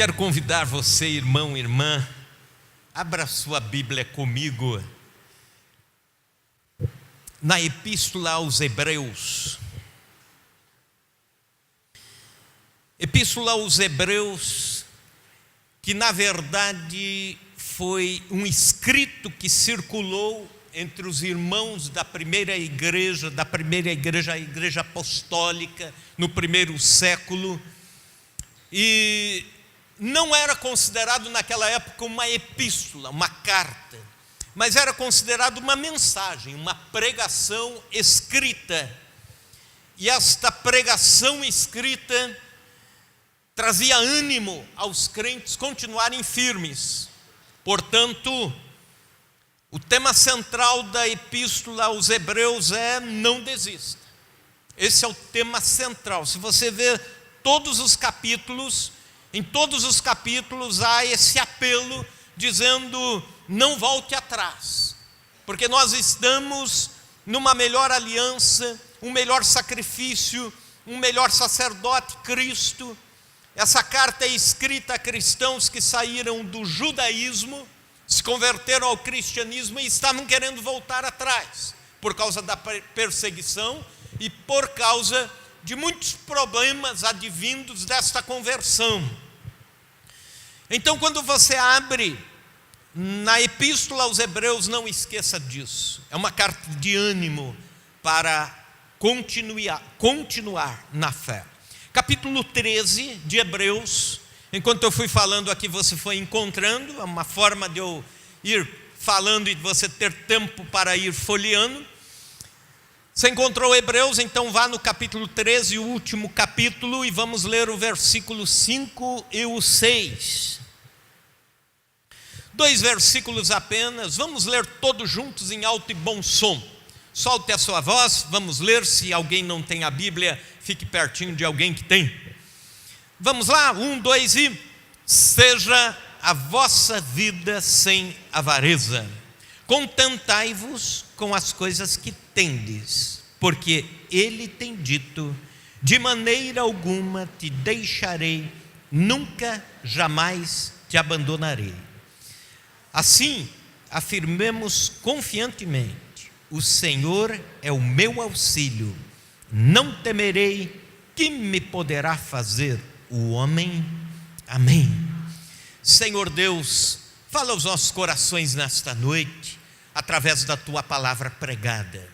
Quero convidar você, irmão, irmã, abra sua Bíblia comigo na Epístola aos Hebreus. Epístola aos Hebreus, que na verdade foi um escrito que circulou entre os irmãos da primeira igreja, a igreja apostólica, no primeiro século, e não era considerado naquela época uma epístola, uma carta, mas era considerado uma mensagem, uma pregação escrita. E esta pregação escrita trazia ânimo aos crentes continuarem firmes. Portanto, o tema central da epístola aos Hebreus é: não desista. Esse é o tema central. Se você ver todos os capítulos, em todos os capítulos há esse apelo dizendo: não volte atrás, porque nós estamos numa melhor aliança, um melhor sacrifício, um melhor sacerdote, Cristo. Essa carta é escrita a cristãos que saíram do judaísmo, se converteram ao cristianismo e estavam querendo voltar atrás, por causa da perseguição e por causa de muitos problemas advindos desta conversão. Então, quando você abre na Epístola aos Hebreus, não esqueça disso. É uma carta de ânimo para continuar na fé. Capítulo 13 de Hebreus. Enquanto eu fui falando aqui, você foi encontrando, é uma forma de eu ir falando e de você ter tempo para ir folheando. Você encontrou Hebreus, então vá no capítulo 13, o último capítulo, e vamos ler o versículo 5 e o 6. 2 versículos apenas, vamos ler todos juntos em alto e bom som. Solte a sua voz, vamos ler. Se alguém não tem a Bíblia, fique pertinho de alguém que tem. Vamos lá, 1, 2 e... Seja a vossa vida sem avareza, contentai-vos com as coisas que tendes, porque ele tem dito: de maneira alguma te deixarei, nunca, jamais te abandonarei. Assim, afirmemos confiantemente: o Senhor é o meu auxílio, não temerei. Que me poderá fazer o homem? Amém. Senhor Deus, fala aos nossos corações nesta noite, através da tua palavra pregada.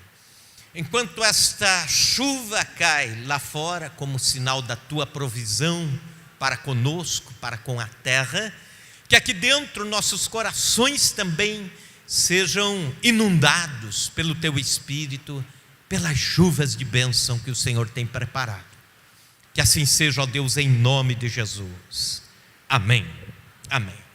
Enquanto esta chuva cai lá fora, como sinal da tua provisão para conosco, para com a terra, que aqui dentro nossos corações também sejam inundados pelo teu Espírito, pelas chuvas de bênção que o Senhor tem preparado. Que assim seja, ó Deus, em nome de Jesus. Amém. Amém.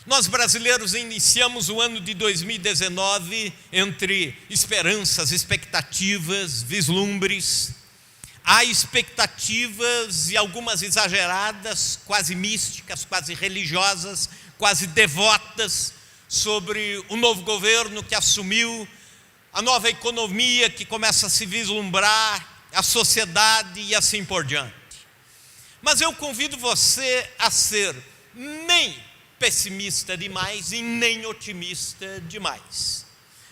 Nós brasileiros iniciamos o ano de 2019 entre esperanças, expectativas, vislumbres. Há expectativas, e algumas exageradas, quase místicas, quase religiosas, quase devotas, sobre o novo governo que assumiu, a nova economia que começa a se vislumbrar, a sociedade e assim por diante. Mas eu convido você a ser nem pessimista demais e nem otimista demais.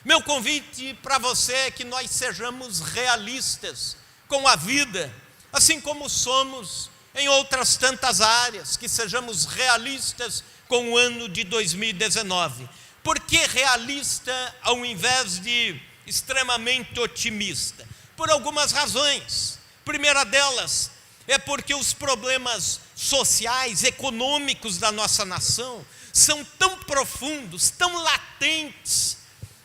Meu convite para você é que nós sejamos realistas com a vida, assim como somos em outras tantas áreas, que sejamos realistas com o ano de 2019. Por que realista ao invés de extremamente otimista? Por algumas razões. Primeira delas é porque os problemas sociais, econômicos da nossa nação são tão profundos, tão latentes,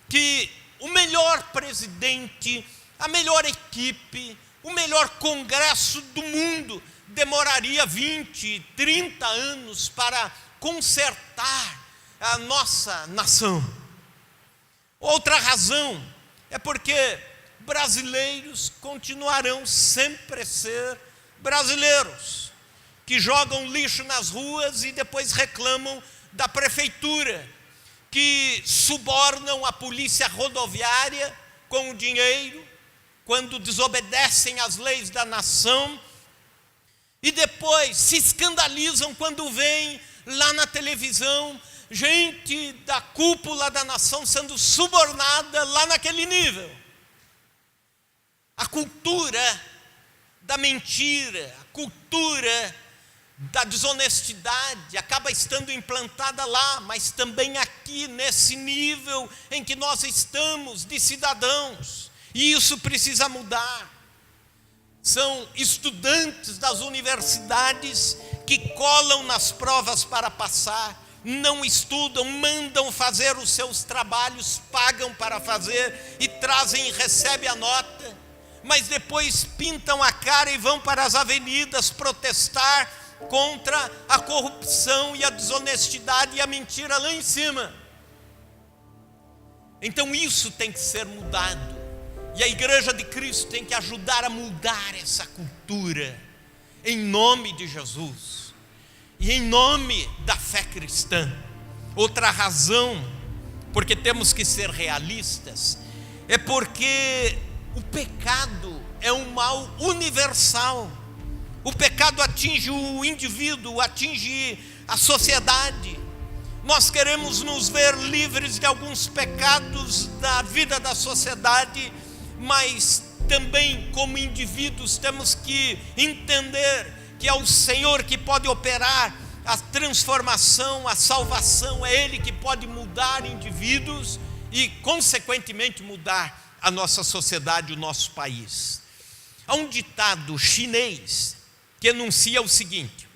que o melhor presidente, a melhor equipe, o melhor congresso do mundo demoraria 20, 30 anos para consertar a nossa nação. Outra razão é porque brasileiros continuarão sempre a ser brasileiros, que jogam lixo nas ruas e depois reclamam da prefeitura, que subornam a polícia rodoviária com o dinheiro, quando desobedecem às leis da nação, E depois se escandalizam quando vem lá na televisão gente da cúpula da nação sendo subornada lá naquele nível. A cultura da mentira, a cultura da desonestidade acaba estando implantada lá, mas também aqui nesse nível em que nós estamos de cidadãos. E isso precisa mudar. São estudantes das universidades que colam nas provas para passar, não estudam, mandam fazer os seus trabalhos, pagam para fazer e trazem e recebem a nota, mas depois pintam a cara e vão para as avenidas protestar contra a corrupção e a desonestidade e a mentira lá em cima. Então isso tem que ser mudado. E a Igreja de Cristo tem que ajudar a mudar essa cultura, em nome de Jesus, e em nome da fé cristã. Outra razão, porque temos que ser realistas, é porque o pecado é um mal universal. O pecado atinge o indivíduo, atinge a sociedade. Nós queremos nos ver livres de alguns pecados da vida da sociedade, mas também como indivíduos temos que entender que é o Senhor que pode operar a transformação, a salvação, é Ele que pode mudar indivíduos e consequentemente mudar a nossa sociedade, o nosso país. Há um ditado chinês que enuncia o seguinte: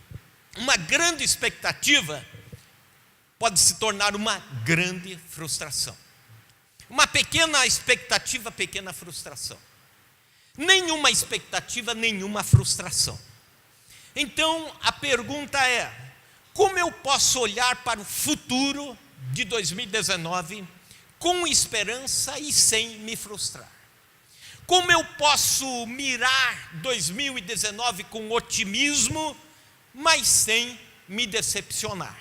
uma grande expectativa pode se tornar uma grande frustração. Uma pequena expectativa, pequena frustração. Nenhuma expectativa, nenhuma frustração. Então, a pergunta é: como eu posso olhar para o futuro de 2019 com esperança e sem me frustrar? Como eu posso mirar 2019 com otimismo, mas sem me decepcionar?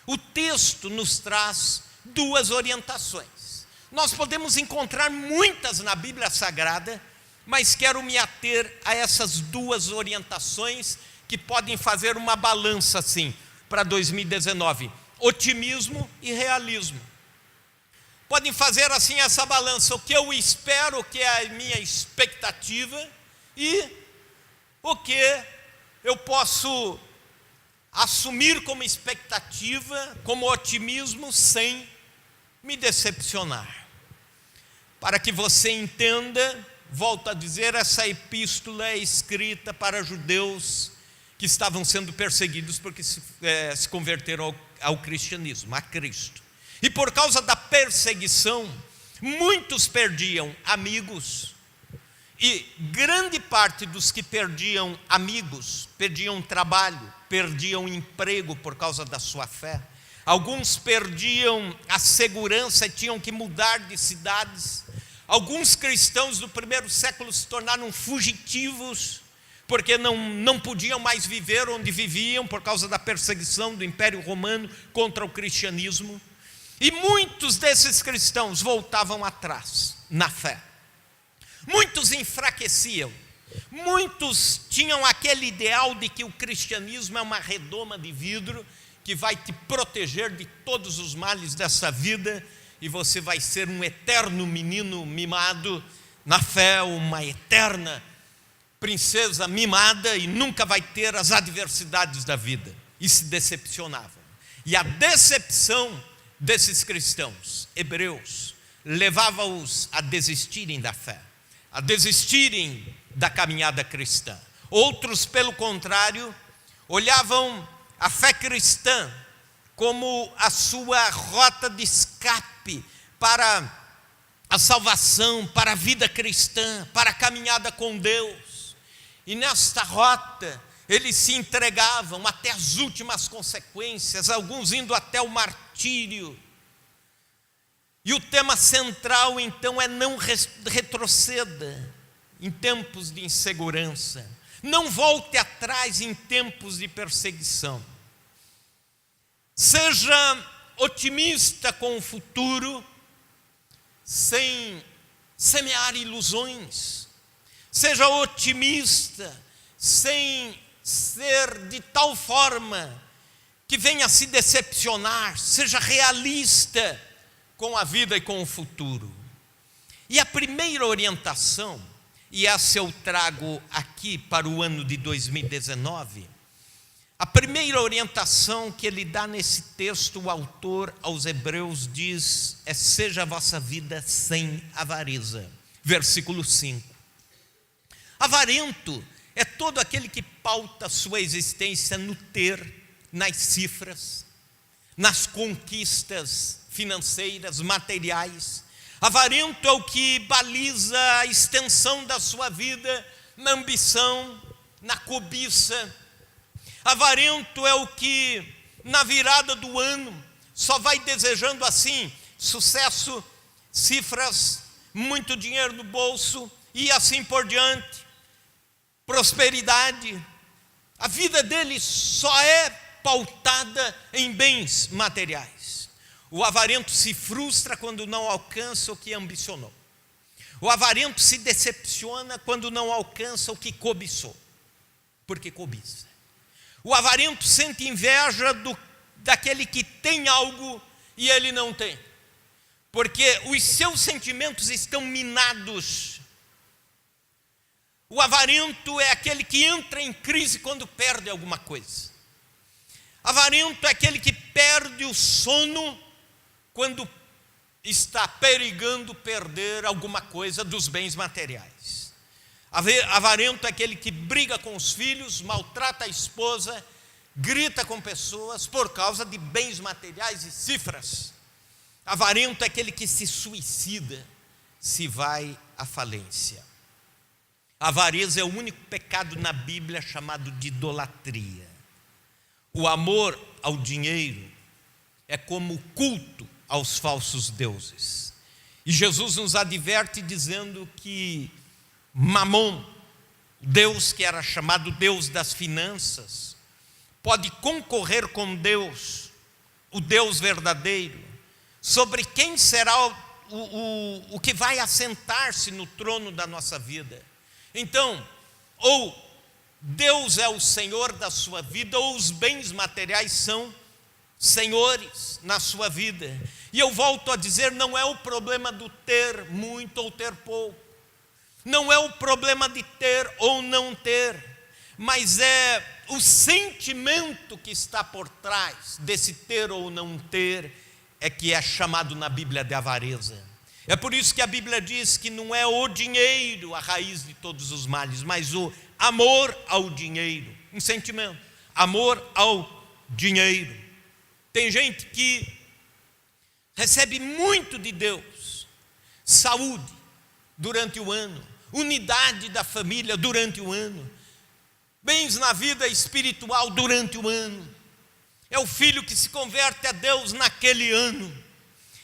O texto nos traz duas orientações. Nós podemos encontrar muitas na Bíblia Sagrada, mas quero me ater a essas duas orientações que podem fazer uma balança assim para 2019: otimismo e realismo. Podem fazer assim essa balança: o que eu espero, o que é a minha expectativa, e o que eu posso assumir como expectativa, como otimismo, sem me decepcionar. Para que você entenda, volto a dizer, essa epístola é escrita para judeus que estavam sendo perseguidos porque se converteram ao cristianismo, a Cristo. E por causa da perseguição, muitos perdiam amigos, e grande parte dos que perdiam amigos, perdiam trabalho, perdiam emprego por causa da sua fé. Alguns perdiam a segurança e tinham que mudar de cidades. Alguns cristãos do primeiro século se tornaram fugitivos, porque não podiam mais viver onde viviam por causa da perseguição do Império Romano contra o cristianismo. E muitos desses cristãos voltavam atrás na fé. Muitos enfraqueciam. Muitos tinham aquele ideal de que o cristianismo é uma redoma de vidro que vai te proteger de todos os males dessa vida, e você vai ser um eterno menino mimado na fé, uma eterna princesa mimada, e nunca vai ter as adversidades da vida. E se decepcionavam. E a decepção desses cristãos hebreus levava-os a desistirem da fé, a desistirem da caminhada cristã. Outros, pelo contrário, olhavam a fé cristã como a sua rota de escape para a salvação, para a vida cristã, para a caminhada com Deus. E nesta rota eles se entregavam até as últimas consequências, alguns indo até o martírio. E o tema central então é: não retroceda em tempos de insegurança, não volte atrás em tempos de perseguição. Seja otimista com o futuro, sem semear ilusões. Seja otimista, sem ser de tal forma que venha se decepcionar, seja realista com a vida e com o futuro. E a primeira orientação, e essa eu trago aqui para o ano de 2019, a primeira orientação que ele dá nesse texto, o autor aos Hebreus diz, seja a vossa vida sem avareza. Versículo 5. Avarento é todo aquele que pauta sua existência no ter, nas cifras, nas conquistas financeiras, materiais. Avarento é o que baliza a extensão da sua vida na ambição, na cobiça. Avarento é o que, na virada do ano, só vai desejando assim, sucesso, cifras, muito dinheiro no bolso e assim por diante, prosperidade. A vida dele só é pautada em bens materiais. O avarento se frustra quando não alcança o que ambicionou. O avarento se decepciona quando não alcança o que cobiçou, porque cobiça. O avarento sente inveja daquele que tem algo e ele não tem, porque os seus sentimentos estão minados. O avarento é aquele que entra em crise quando perde alguma coisa. Avarento é aquele que perde o sono quando está perigando perder alguma coisa dos bens materiais. Avarento é aquele que briga com os filhos, maltrata a esposa, grita com pessoas por causa de bens materiais e cifras. Avarento é aquele que se suicida se vai à falência. A avareza é o único pecado na Bíblia chamado de idolatria. O amor ao dinheiro é como o culto aos falsos deuses. E Jesus nos adverte dizendo que Mamon, Deus que era chamado Deus das finanças, pode concorrer com Deus, o Deus verdadeiro, sobre quem será o que vai assentar-se no trono da nossa vida. Então, ou Deus é o Senhor da sua vida, ou os bens materiais são senhores na sua vida. E eu volto a dizer, não é o problema do ter muito ou ter pouco, não é o problema de ter ou não ter, mas é o sentimento que está por trás desse ter ou não ter, é que é chamado na Bíblia de avareza. É por isso que a Bíblia diz que não é o dinheiro a raiz de todos os males, mas o amor ao dinheiro, um sentimento, amor ao dinheiro. Tem gente que recebe muito de Deus, saúde durante o ano, unidade da família durante o ano, bens na vida espiritual durante o ano. É o filho que se converte a Deus naquele ano,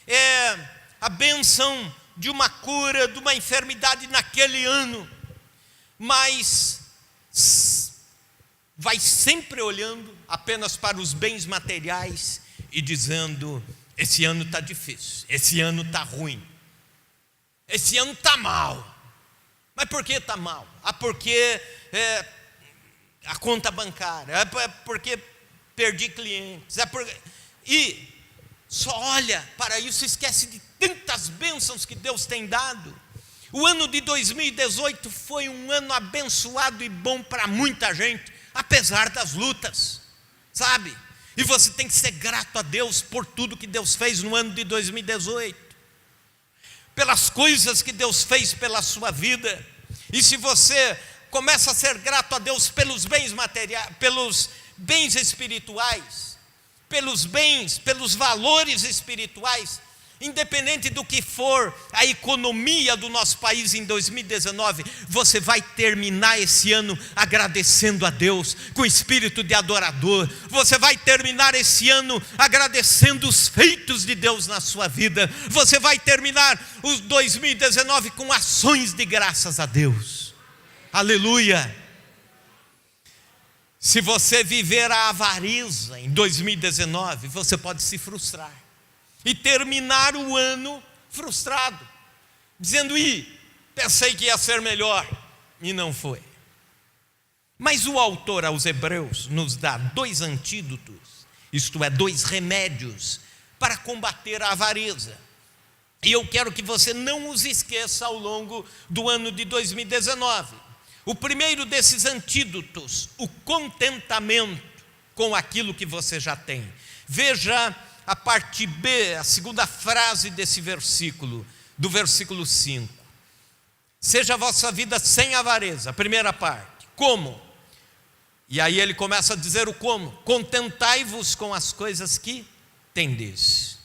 é a bênção de uma cura, de uma enfermidade naquele ano, mas vai sempre olhando apenas para os bens materiais e dizendo, esse ano está difícil, esse ano está ruim, esse ano está mal. Mas por que está mal? Porque a conta bancária, porque perdi clientes, e só olha para isso e esquece de tantas bênçãos que Deus tem dado. O ano de 2018 foi um ano abençoado e bom para muita gente, apesar das lutas, sabe? E você tem que ser grato a Deus por tudo que Deus fez no ano de 2018, pelas coisas que Deus fez pela sua vida. E se você começa a ser grato a Deus pelos bens materiais, pelos bens espirituais, pelos bens, pelos valores espirituais, independente do que for a economia do nosso país em 2019, você vai terminar esse ano agradecendo a Deus, com espírito de adorador. Você vai terminar esse ano agradecendo os feitos de Deus na sua vida. Você vai terminar os 2019 com ações de graças a Deus. Aleluia! Se você viver a avareza em 2019, você pode se frustrar e terminar o ano frustrado, dizendo, pensei que ia ser melhor, e não foi. Mas o autor aos Hebreus nos dá 2 antídotos, isto é, 2 remédios para combater a avareza. E eu quero que você não os esqueça ao longo do ano de 2019. O primeiro desses antídotos, o contentamento com aquilo que você já tem. Veja a parte B, a segunda frase desse versículo, do versículo 5. Seja a vossa vida sem avareza, a primeira parte. Como? E aí ele começa a dizer o como. Contentai-vos com as coisas que tendes.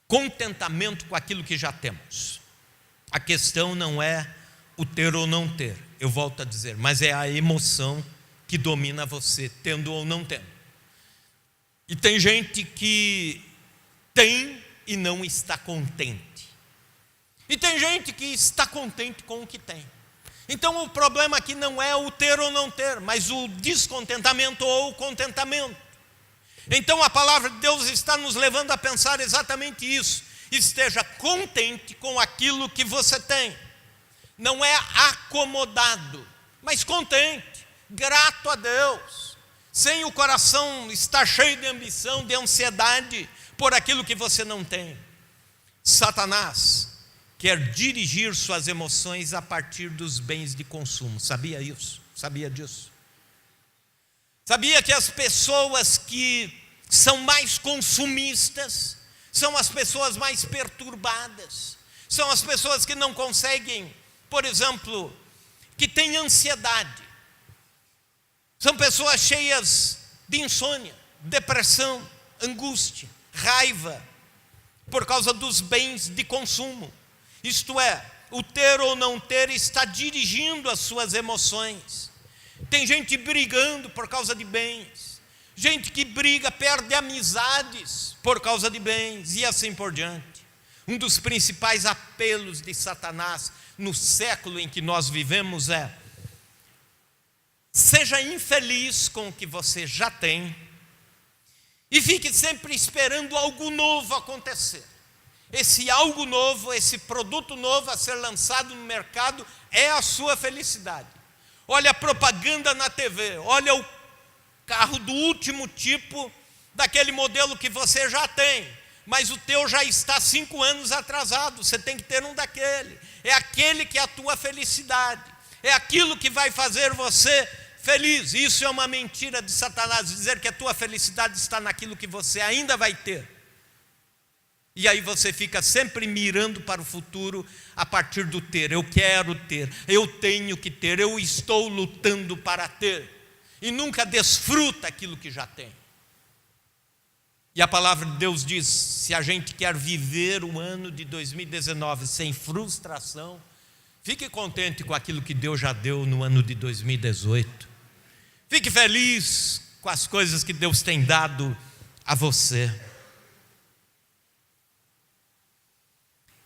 Contentamento com aquilo que já temos. A questão não é o ter ou não ter, eu volto a dizer, mas é a emoção que domina você, tendo ou não tendo. E tem gente que tem e não está contente. E tem gente que está contente com o que tem. Então o problema aqui não é o ter ou não ter, mas o descontentamento ou o contentamento. Então a palavra de Deus está nos levando a pensar exatamente isso. Esteja contente com aquilo que você tem. Não é acomodado, mas contente, grato a Deus, sem o coração estar cheio de ambição, de ansiedade por aquilo que você não tem. Satanás quer dirigir suas emoções a partir dos bens de consumo. Sabia isso? Sabia disso? Sabia que as pessoas que são mais consumistas são as pessoas mais perturbadas, são as pessoas que não conseguem, por exemplo, que têm ansiedade, são pessoas cheias de insônia, depressão, angústia, raiva, por causa dos bens de consumo. Isto é, o ter ou não ter está dirigindo as suas emoções. Tem gente brigando por causa de bens, gente que briga, perde amizades por causa de bens, e assim por diante. Um dos principais apelos de Satanás no século em que nós vivemos é: seja infeliz com o que você já tem e fique sempre esperando algo novo acontecer. Esse algo novo, esse produto novo a ser lançado no mercado é a sua felicidade. Olha a propaganda na TV, olha o carro do último tipo, daquele modelo que você já tem, mas o teu já está 5 anos atrasado, você tem que ter um daquele. É aquele que é a tua felicidade, é aquilo que vai fazer você feliz. Isso é uma mentira de Satanás, dizer que a tua felicidade está naquilo que você ainda vai ter. E aí você fica sempre mirando para o futuro a partir do ter. Eu quero ter, eu tenho que ter, eu estou lutando para ter. E nunca desfruta aquilo que já tem. E a palavra de Deus diz: se a gente quer viver o ano de 2019 sem frustração, fique contente com aquilo que Deus já deu no ano de 2018. Fique feliz com as coisas que Deus tem dado a você.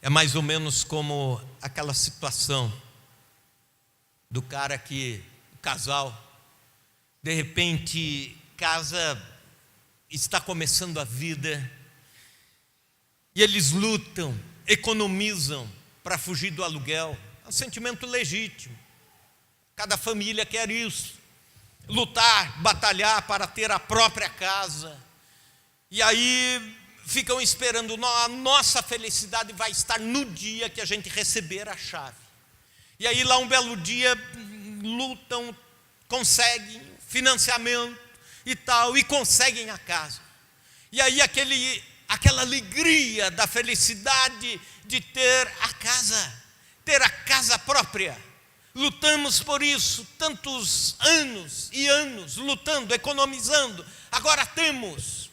É mais ou menos como aquela situação do cara que, o casal, de repente casa, está começando a vida, e eles lutam, economizam para fugir do aluguel. É um sentimento legítimo, cada família quer isso, lutar, batalhar para ter a própria casa, e aí ficam esperando, a nossa felicidade vai estar no dia que a gente receber a chave. E aí lá um belo dia lutam, conseguem financiamento e tal, e conseguem a casa. E aí aquela alegria da felicidade de ter a casa própria. Lutamos por isso, tantos anos e anos, lutando, economizando, agora temos,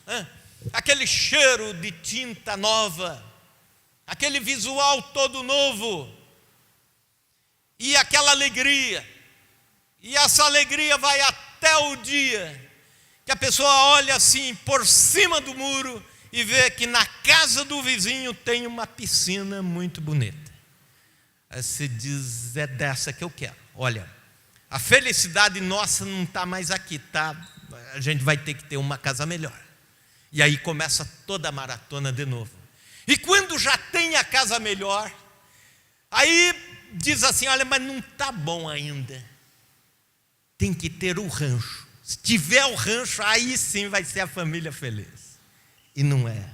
aquele cheiro de tinta nova, aquele visual todo novo, e aquela alegria, e essa alegria vai até o dia que a pessoa olha assim por cima do muro e vê que na casa do vizinho tem uma piscina muito bonita. Aí você diz: é dessa que eu quero. Olha, a felicidade nossa não está mais aqui, tá? A gente vai ter que ter uma casa melhor. E aí começa toda a maratona de novo. E quando já tem a casa melhor, aí diz assim: olha, mas não está bom ainda. tem que ter o rancho. Se tiver o rancho, aí sim vai ser a família feliz. E não é.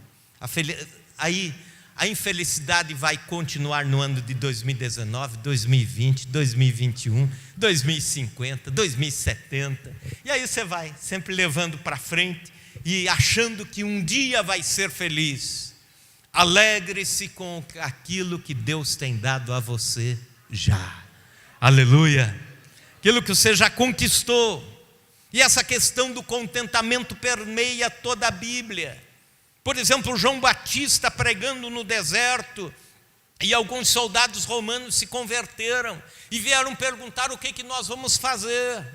Aí a infelicidade vai continuar no ano de 2019, 2020, 2021, 2050, 2070. E aí você vai sempre levando para frente e achando que um dia vai ser feliz. Alegre-se com aquilo que Deus tem dado a você já. Aleluia. Aquilo que você já conquistou. E essa questão do contentamento permeia toda a Bíblia. Por exemplo, João Batista pregando no deserto, e alguns soldados romanos se converteram e vieram perguntar o que nós vamos fazer.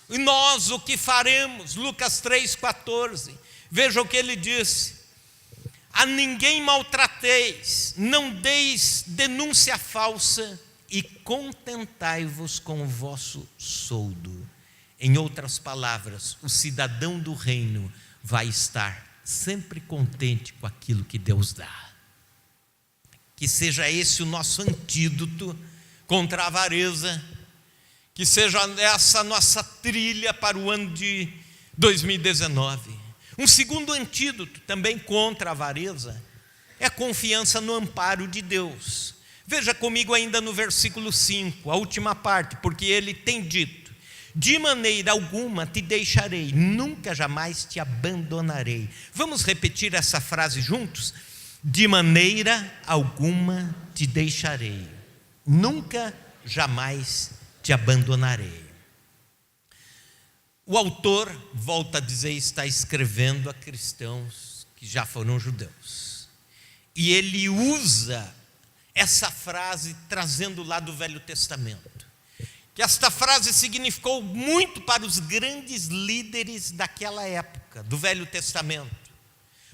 E nós o que faremos? Lucas 3,14. Veja o que ele disse: a ninguém maltrateis, não deis denúncia falsa, e contentai-vos com o vosso soldo. Em outras palavras, o cidadão do reino vai estar sempre contente com aquilo que Deus dá. Que seja esse o nosso antídoto contra a avareza, que seja essa nossa trilha para o ano de 2019. Um segundo antídoto também contra a avareza é a confiança no amparo de Deus. Veja comigo ainda no versículo 5, a última parte, porque ele tem dito: de maneira alguma te deixarei, nunca jamais te abandonarei. Vamos repetir essa frase juntos? De maneira alguma te deixarei, nunca jamais te abandonarei. O autor, volta a dizer, está escrevendo a cristãos que já foram judeus. E ele usa essa frase trazendo lá do Velho Testamento. Que esta frase significou muito para os grandes líderes daquela época, do Velho Testamento.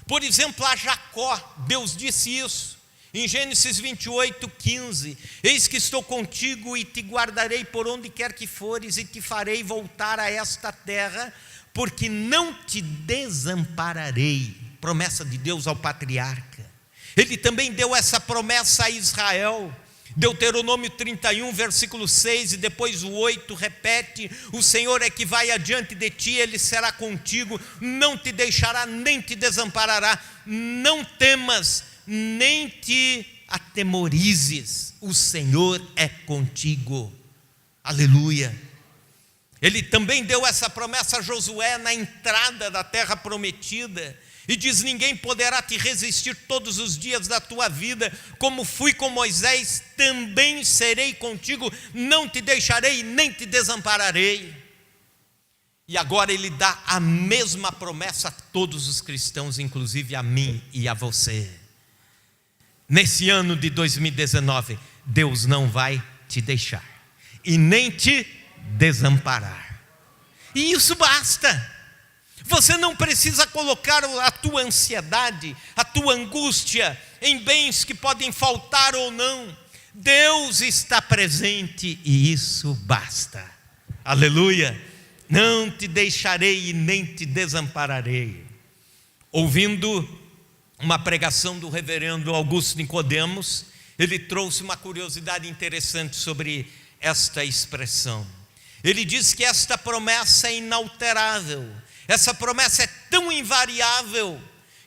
Por exemplo, a Jacó, Deus disse isso, em Gênesis 28:15: eis que estou contigo e te guardarei por onde quer que fores, e te farei voltar a esta terra, porque não te desampararei. Promessa de Deus ao patriarca. Ele também deu essa promessa a Israel. Deuteronômio 31, versículo 6, e depois o 8 repete: o Senhor é que vai adiante de ti, Ele será contigo, não te deixará nem te desamparará. Não temas, nem te atemorizes, o Senhor é contigo. Aleluia. Ele também deu essa promessa a Josué na entrada da terra prometida, e diz: ninguém poderá te resistir todos os dias da tua vida, como fui com Moisés, também serei contigo, não te deixarei nem te desampararei. E agora ele dá a mesma promessa a todos os cristãos, inclusive a mim e a você. Nesse ano de 2019, Deus não vai te deixar e nem te desamparar. E isso basta. Você não precisa colocar a tua ansiedade, a tua angústia em bens que podem faltar ou não. Deus está presente e isso basta. Aleluia. Não te deixarei e nem te desampararei. Ouvindo uma pregação do reverendo Augusto Nicodemos, ele trouxe uma curiosidade interessante sobre esta expressão. Ele diz que esta promessa é inalterável. Essa promessa é tão invariável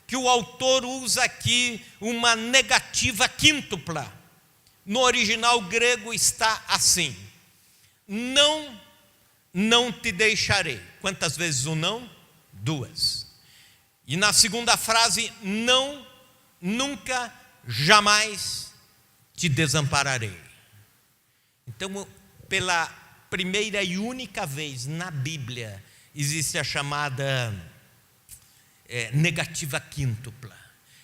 que o autor usa aqui uma negativa quíntupla. No original grego está assim: não te deixarei. Quantas vezes o não? 2. E na segunda frase, não, nunca, jamais te desampararei. Então, pela primeira e única vez na Bíblia, existe a chamada negativa quíntupla.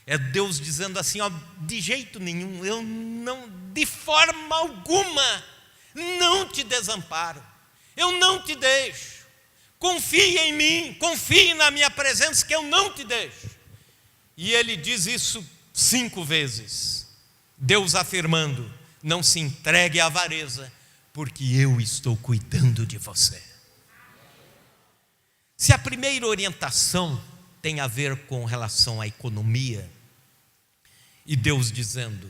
É Deus dizendo assim: ó, de jeito nenhum, eu não, de forma alguma, não te desamparo, eu não te deixo. Confie em mim, confie na minha presença, que eu não te deixo. E ele diz isso 5 vezes. Deus afirmando: não se entregue à avareza, porque eu estou cuidando de você. Se a primeira orientação tem a ver com relação à economia, e Deus dizendo: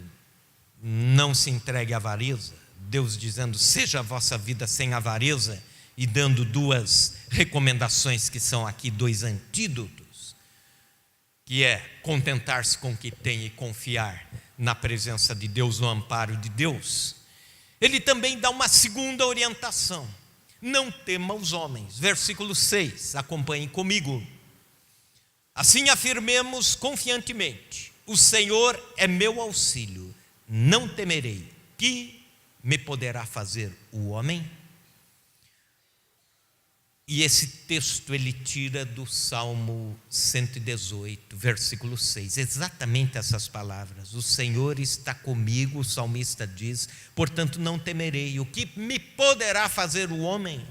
não se entregue à avareza, Deus dizendo: seja a vossa vida sem avareza, e dando duas recomendações que são aqui dois antídotos, que é contentar-se com o que tem e confiar na presença de Deus, no amparo de Deus. Ele também dá uma segunda orientação: não tema os homens. Versículo 6, acompanhem comigo. Assim afirmemos confiantemente: o Senhor é meu auxílio, não temerei. Que me poderá fazer o homem? E esse texto ele tira do Salmo 118, versículo 6, exatamente essas palavras: o Senhor está comigo, o salmista diz, portanto não temerei. O que me poderá fazer o homem?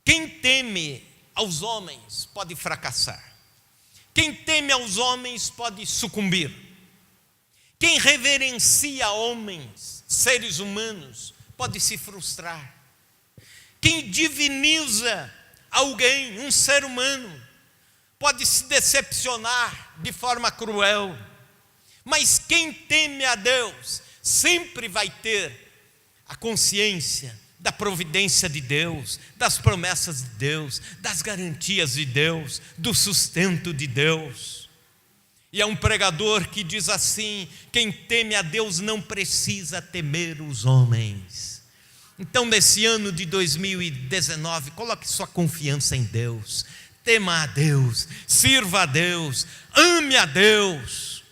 Quem teme aos homens pode fracassar. Quem teme aos homens pode sucumbir. Quem reverencia homens, seres humanos, pode se frustrar. Quem diviniza alguém, um ser humano, pode se decepcionar de forma cruel. Mas quem teme a Deus sempre vai ter a consciência da providência de Deus, das promessas de Deus, das garantias de Deus, do sustento de Deus. E é um pregador que diz assim: quem teme a Deus não precisa temer os homens. Então, nesse ano de 2019, coloque sua confiança em Deus, tema a Deus, sirva a Deus, ame a Deus.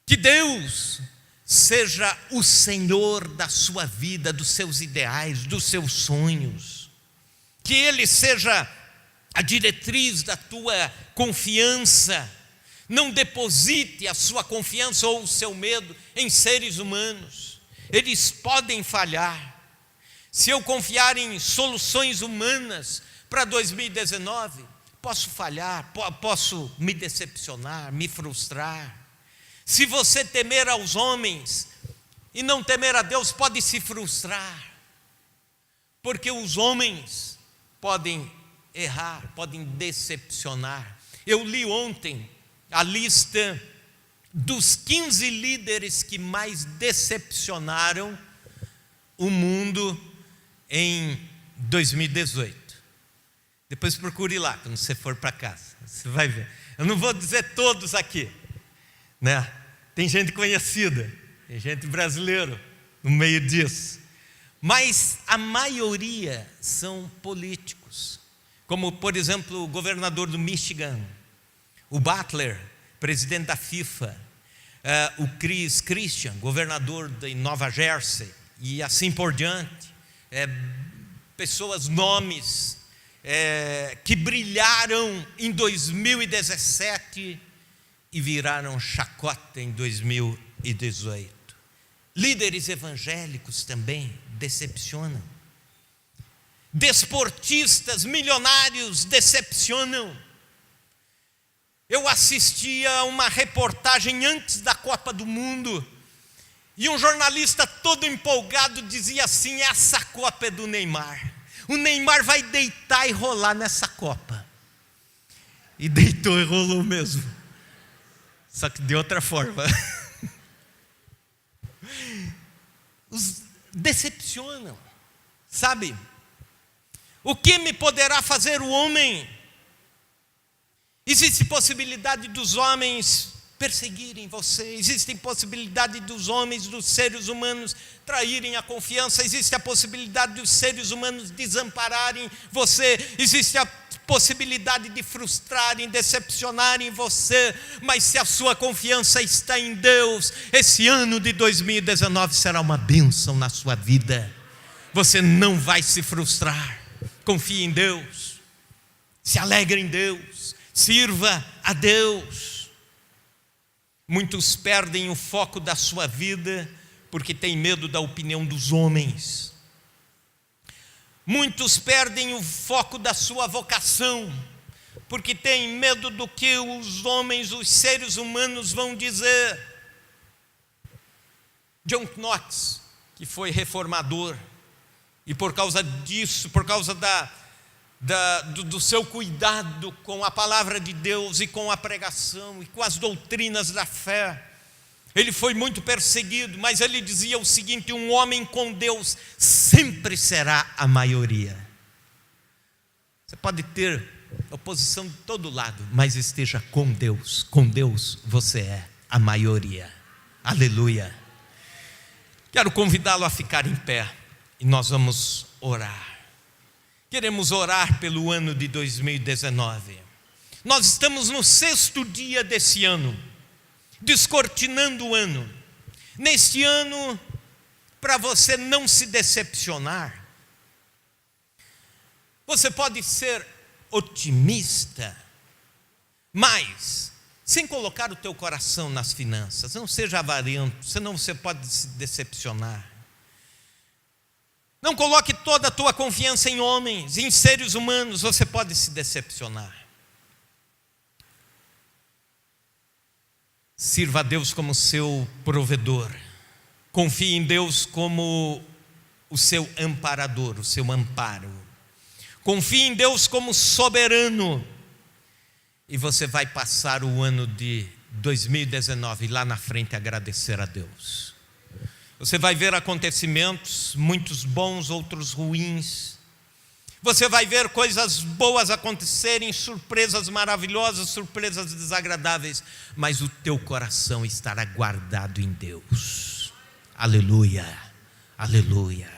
Que Deus seja o Senhor da sua vida, dos seus ideais, dos seus sonhos. Que Ele seja a diretriz da tua confiança. Não deposite a sua confiança ou o seu medo em seres humanos. Eles podem falhar. Se eu confiar em soluções humanas para 2019, posso falhar, posso me decepcionar, me frustrar. Se você temer aos homens e não temer a Deus, pode se frustrar, porque os homens podem errar, podem decepcionar. Eu li ontem a lista dos 15 líderes que mais decepcionaram o mundo em 2018. Depois procure lá, quando você for para casa, você vai ver. Eu não vou dizer todos aqui, né? Tem gente conhecida, tem gente brasileira no meio disso, mas a maioria são políticos, como por exemplo o governador do Michigan, o Butler, presidente da FIFA, o Chris Christian, governador de Nova Jersey, e assim por diante. Pessoas, nomes que brilharam em 2017 e viraram chacota em 2018. Líderes evangélicos também decepcionam. Desportistas milionários decepcionam. Eu assisti a uma reportagem antes da Copa do Mundo, e um jornalista todo empolgado dizia assim: essa Copa é do Neymar, o Neymar vai deitar e rolar nessa Copa. E deitou e rolou mesmo, só que de outra forma. Os decepcionam, sabe? O que me poderá fazer o homem? Existe possibilidade dos homens perseguirem você, existe possibilidade dos homens, dos seres humanos traírem a confiança, existe a possibilidade dos seres humanos desampararem você, existe a possibilidade de frustrarem, decepcionarem você, mas se a sua confiança está em Deus, esse ano de 2019 será uma bênção na sua vida. Você não vai se frustrar. Confie em Deus, se alegre em Deus, sirva a Deus. Muitos perdem o foco da sua vida porque têm medo da opinião dos homens. Muitos perdem o foco da sua vocação porque têm medo do que os homens, os seres humanos vão dizer. John Knox, que foi reformador, e por causa disso, por causa do seu cuidado com a palavra de Deus e com a pregação e com as doutrinas da fé, ele foi muito perseguido, mas ele dizia o seguinte: um homem com Deus sempre será a maioria. Você pode ter oposição de todo lado, mas esteja com Deus você é a maioria. Aleluia. Quero convidá-lo a ficar em pé e nós vamos orar. Queremos orar pelo ano de 2019. Nós estamos no 6º dia desse ano, descortinando o ano. Neste ano, para você não se decepcionar, você pode ser otimista, mas sem colocar o teu coração nas finanças. Não seja avarento, senão você pode se decepcionar. Não coloque toda a tua confiança em homens, em seres humanos, você pode se decepcionar. Sirva a Deus como seu provedor. Confie em Deus como o seu amparador, o seu amparo. Confie em Deus como soberano. E você vai passar o ano de 2019 lá na frente agradecer a Deus. Você vai ver acontecimentos, muitos bons, outros ruins. Você vai ver coisas boas acontecerem, surpresas maravilhosas, surpresas desagradáveis, mas o teu coração estará guardado em Deus. Aleluia, aleluia.